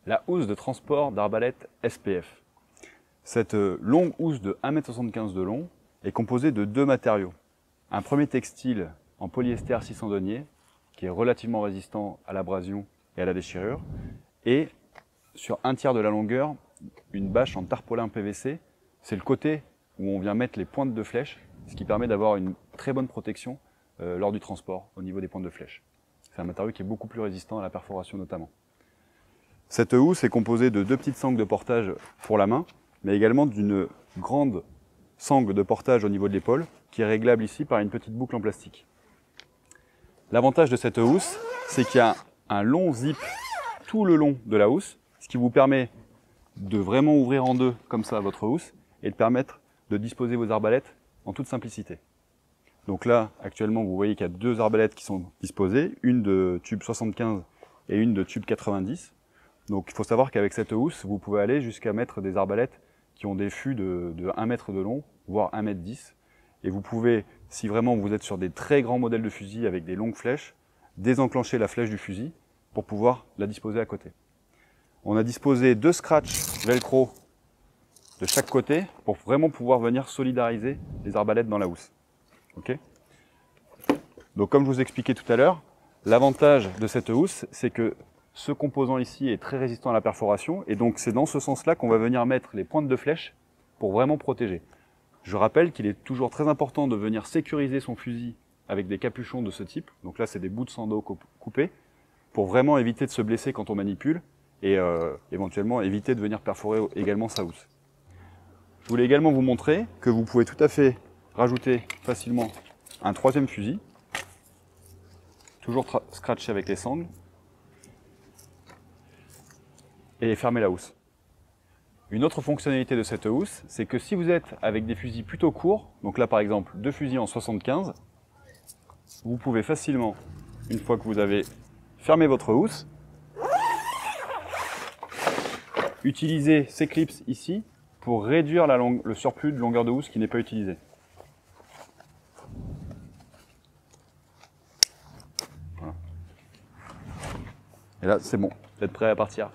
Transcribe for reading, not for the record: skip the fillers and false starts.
la housse de transport d'arbalète SPF. Cette longue housse de 1,75 m de long est composée de deux matériaux. Un premier textile en polyester 600 deniers, qui est relativement résistant à l'abrasion et à la déchirure, et sur un tiers de la longueur, une bâche en tarpaulin PVC. C'est le côté où on vient mettre les pointes de flèche, ce qui permet d'avoir une très bonne protection lors du transport au niveau des pointes de flèche. C'est un matériau qui est beaucoup plus résistant à la perforation notamment. Cette housse est composée de deux petites sangles de portage pour la main, mais également d'une grande sangle de portage au niveau de l'épaule, qui est réglable ici par une petite boucle en plastique. L'avantage de cette housse, c'est qu'il y a un long zip tout le long de la housse, ce qui vous permet de vraiment ouvrir en deux comme ça votre housse et de permettre de disposer vos arbalètes en toute simplicité. Donc là, actuellement, vous voyez qu'il y a deux arbalètes qui sont disposées, une de tube 75 et une de tube 90. Donc il faut savoir qu'avec cette housse, vous pouvez aller jusqu'à mettre des arbalètes qui ont des fûts de 1 mètre de long, voire 1 mètre 10. Et vous pouvez, si vraiment vous êtes sur des très grands modèles de fusil avec des longues flèches, désenclencher la flèche du fusil pour pouvoir la disposer à côté. On a disposé deux scratchs velcro de chaque côté pour vraiment pouvoir venir solidariser les arbalètes dans la housse. Okay. Donc comme je vous expliquais tout à l'heure, l'avantage de cette housse, c'est que ce composant ici est très résistant à la perforation, et donc c'est dans ce sens-là qu'on va venir mettre les pointes de flèche pour vraiment protéger. Je rappelle qu'il est toujours très important de venir sécuriser son fusil avec des capuchons de ce type. Donc là, c'est des bouts de sando coupés, pour vraiment éviter de se blesser quand on manipule, et éventuellement éviter de venir perforer également sa housse. Je voulais également vous montrer que vous pouvez tout à fait rajouter facilement un troisième fusil, toujours scratché avec les sangles, et fermer la housse. Une autre fonctionnalité de cette housse, c'est que si vous êtes avec des fusils plutôt courts, donc là par exemple deux fusils en 75, vous pouvez facilement, une fois que vous avez fermé votre housse, utiliser ces clips ici pour réduire le surplus de longueur de housse qui n'est pas utilisé. Voilà. Et là c'est bon, vous êtes prêt à partir.